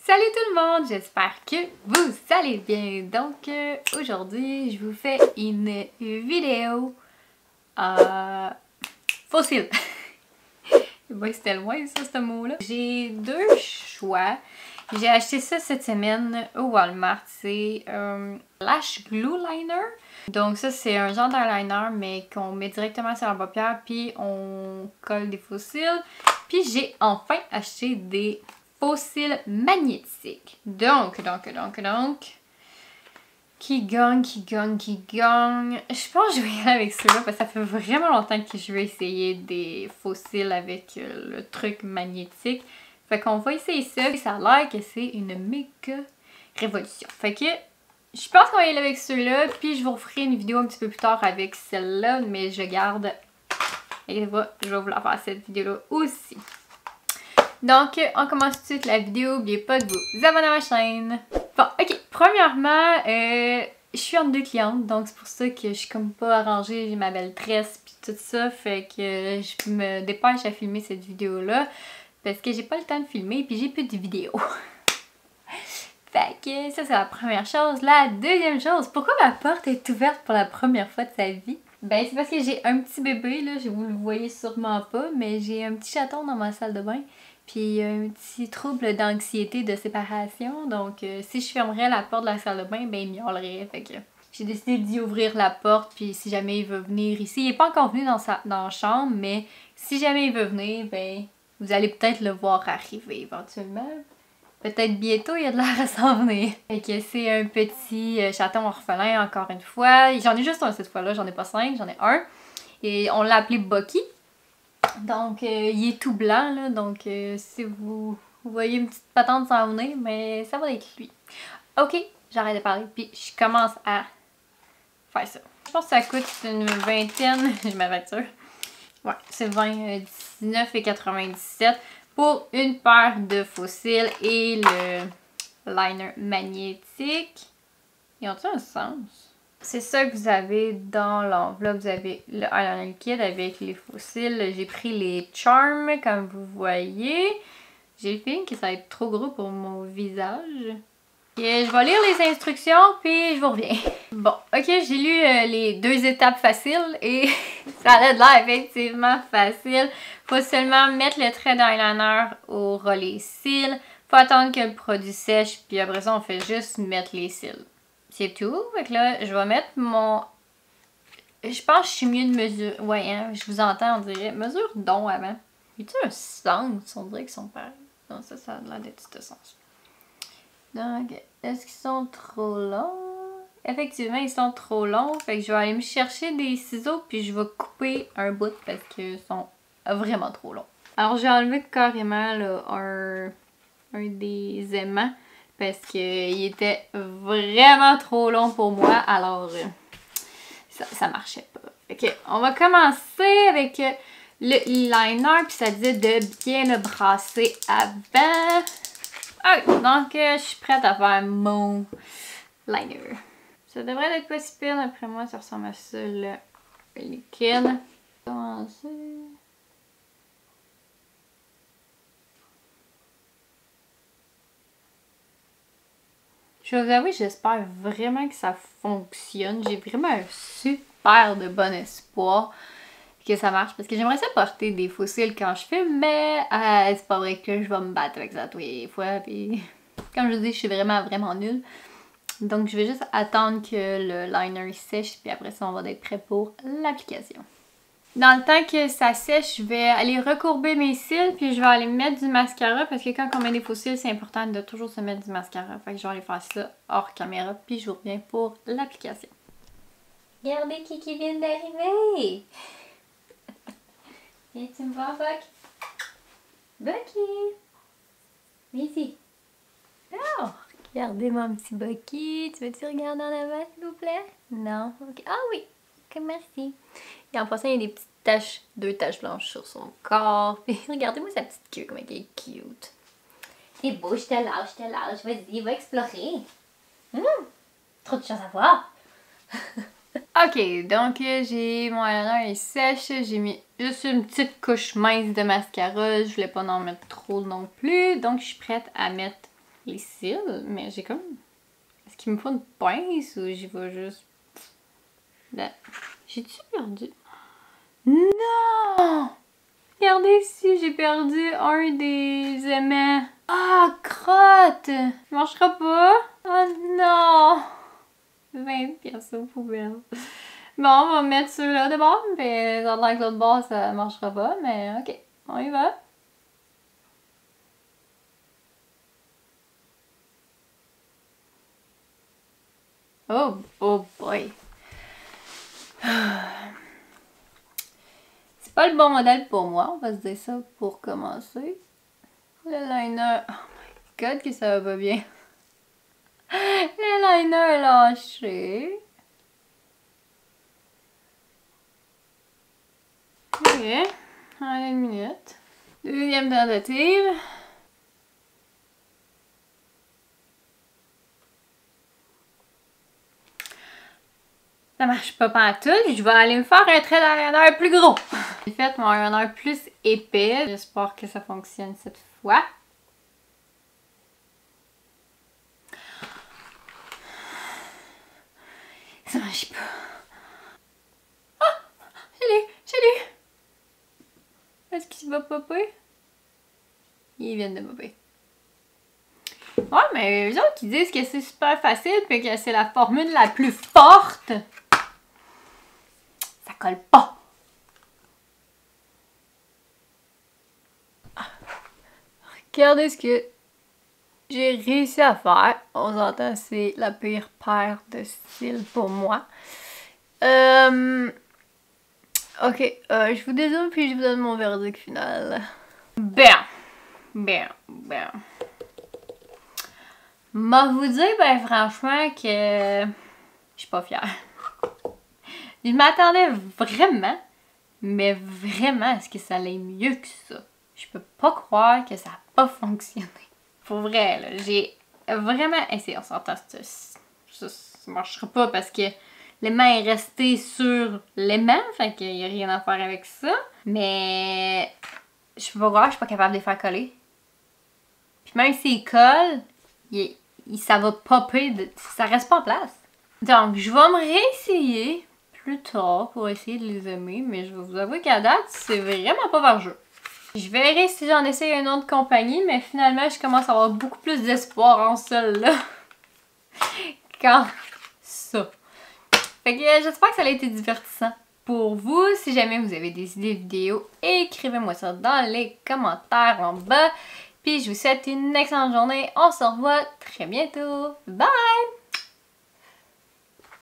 Salut tout le monde, j'espère que vous allez bien. Donc aujourd'hui, je vous fais une vidéo fossile. Bon, c'était loin ça, ce mot-là. J'ai deux choix. J'ai acheté ça cette semaine au Walmart. C'est Lash Glue Liner. Donc ça, c'est un genre d'eyeliner, mais qu'on met directement sur la paupière, puis on colle des fossiles. Puis j'ai enfin acheté des fossiles magnétiques. Donc, qui gagne? Je pense que je vais y aller avec ceux-là parce que ça fait vraiment longtemps que je vais essayer des fossiles avec le truc magnétique. Fait qu'on va essayer ça. Et ça a l'air que c'est une méga révolution. Fait que je pense qu'on va y aller avec ceux-là. Puis je vous referai une vidéo un petit peu plus tard avec celle-là. Mais je garde. Et voilà, je vais vous la faire cette vidéo-là aussi. Donc, on commence tout de suite la vidéo. N'oubliez pas de vous abonner à ma chaîne. Bon, ok. Premièrement, je suis entre deux clientes. Donc, c'est pour ça que je suis comme pas arrangée. J'ai ma belle tresse puis tout ça. Fait que je me dépêche à filmer cette vidéo-là. Parce que j'ai pas le temps de filmer puis j'ai plus de vidéos. Fait que ça, c'est la première chose. La deuxième chose, pourquoi ma porte est ouverte pour la première fois de sa vie? Ben, c'est parce que j'ai un petit bébé, là. Vous le voyez sûrement pas, mais j'ai un petit chaton dans ma salle de bain. Puis un petit trouble d'anxiété de séparation. Donc si je fermerais la porte de la salle de bain, ben il miaulerait. Fait que j'ai décidé d'y ouvrir la porte. Puis si jamais il veut venir ici, il n'est pas encore venu dans la chambre, mais si jamais il veut venir, ben vous allez peut-être le voir arriver éventuellement. Peut-être bientôt, il y a de l'air à s'en venir. Fait que c'est un petit chaton orphelin encore une fois. J'en ai juste un cette fois-là, j'en ai pas 5, j'en ai un. Et on l'a appelé Bucky. Donc, il est tout blanc, là, donc si vous voyez une petite patente s'en venir, mais ça va être lui. Ok, j'arrête de parler, puis je commence à faire ça. Je pense que ça coûte une vingtaine, j'ai ma facture. Ouais, c'est 19,97 pour une paire de fossiles et le liner magnétique. Ils ont-ils un sens? C'est ça que vous avez dans l'enveloppe. Vous avez le eyeliner liquide avec les fossiles. J'ai pris les Charms, comme vous voyez. J'ai le feeling que ça va être trop gros pour mon visage. Et je vais lire les instructions, puis je vous reviens. Bon, ok, j'ai lu les deux étapes faciles et ça a l'air effectivement facile. Faut seulement mettre le trait d'eyeliner au relais cils. Faut attendre que le produit sèche, puis après ça, on fait juste mettre les cils. C'est tout. Fait que là, je vais mettre mon... Je pense que je suis mieux de mesure... Ouais, hein, je vous entends, on dirait. Mesure don avant. Y a-t-il un sens? On dirait qu'ils sont pareils. Non, ça a l'air d'être ce sens. Donc, est-ce qu'ils sont trop longs? Effectivement, ils sont trop longs. Fait que je vais aller me chercher des ciseaux puis je vais couper un bout parce qu'ils sont vraiment trop longs. Alors, j'ai enlevé carrément là, un des aimants. Parce qu'il était vraiment trop long pour moi. Alors, ça marchait pas. Ok, on va commencer avec le liner. Puis ça disait de bien le brasser avant. Ok, donc je suis prête à faire mon liner. Ça devrait être pas si pire. D'après moi, ça ressemble à ça, le liquide. Commencer. Je vais vous avouer, j'espère vraiment que ça fonctionne. J'ai vraiment un super de bon espoir que ça marche. Parce que j'aimerais ça porter des fossiles quand je filme, mais c'est pas vrai que je vais me battre avec ça tous les fois. Puis, comme je vous dis, je suis vraiment nulle. Donc je vais juste attendre que le liner sèche, puis après ça, on va être prêt pour l'application. Dans le temps que ça sèche, je vais aller recourber mes cils, puis je vais aller mettre du mascara, parce que quand on met des faux cils, c'est important de toujours se mettre du mascara. Fait que je vais aller faire ça hors caméra, puis je vous reviens pour l'application. Regardez qui vient d'arriver! Viens, tu me vois, Buck? Bucky! Viens ici! Oh! Regardez mon petit Bucky. Tu veux-tu regarder en avant, s'il vous plaît? Non? Okay. Ah oui! Ok, merci. Et en passant, il y a des petites taches, 2 taches blanches sur son corps. Puis regardez-moi sa petite queue, comme elle est cute. C'est beau, je te lâche. Vas-y, va explorer. Trop de choses à voir. Ok, donc j'ai mon eyeliner est sèche. J'ai mis juste une petite couche mince de mascara. Je voulais pas en mettre trop non plus. Donc je suis prête à mettre les cils, mais j'ai comme... Est-ce qu'il me faut une pince ou j'y vais juste... Là. J'ai-tu perdu? Non! Regardez ici, j'ai perdu un des aimants. Ah, crotte! Ça marchera pas? Oh non! 20 pièces aux poubelles. Bon, on va mettre ceux-là de bord, mais dans que l'autre bord, ça marchera pas, mais ok, on y va. Oh, oh boy! C'est pas le bon modèle pour moi, on va se dire ça pour commencer. Le liner, oh my god que ça va pas bien. Le liner est lâché. Ok, allez une minute. Deuxième tentative. Ça marche pas pantoute, je vais aller me faire un trait d'eyeliner plus gros. J'ai fait mon eyeliner plus épais. J'espère que ça fonctionne cette fois. Ça marche pas. Ah! Je l'ai! Est-ce qu'il va popper? Ils viennent de popper. Ouais, mais eux autres qui disent que c'est super facile puis que c'est la formule la plus forte. Ça colle pas. Regardez ce que j'ai réussi à faire. On s'entend, c'est la pire paire de styles pour moi. Ok, je vous dézoome puis je vous donne mon verdict final. Bien. Moi vous dire, ben franchement que je suis pas fière. Je m'attendais vraiment, mais vraiment à ce que ça allait mieux que ça. Je peux pas croire que ça a pas fonctionné. Pour vrai, là, j'ai vraiment essayé. On s'entend, ça marchera pas parce que l'aimant est resté sur l'aimant, fait qu'il y a rien à faire avec ça. Mais je peux pas croire que je suis pas capable de les faire coller. Puis même s'ils collent, ça va popper, ça reste pas en place. Donc, je vais me réessayer plus tard pour essayer de les aimer, mais je vais vous avouer qu'à date, c'est vraiment pas vers jeu. Je verrai si j'en essaye une autre compagnie, mais finalement, je commence à avoir beaucoup plus d'espoir en celle-là qu'en ça. Fait que j'espère que ça a été divertissant pour vous. Si jamais vous avez des idées de vidéos, écrivez-moi ça dans les commentaires en bas. Puis je vous souhaite une excellente journée. On se revoit très bientôt. Bye!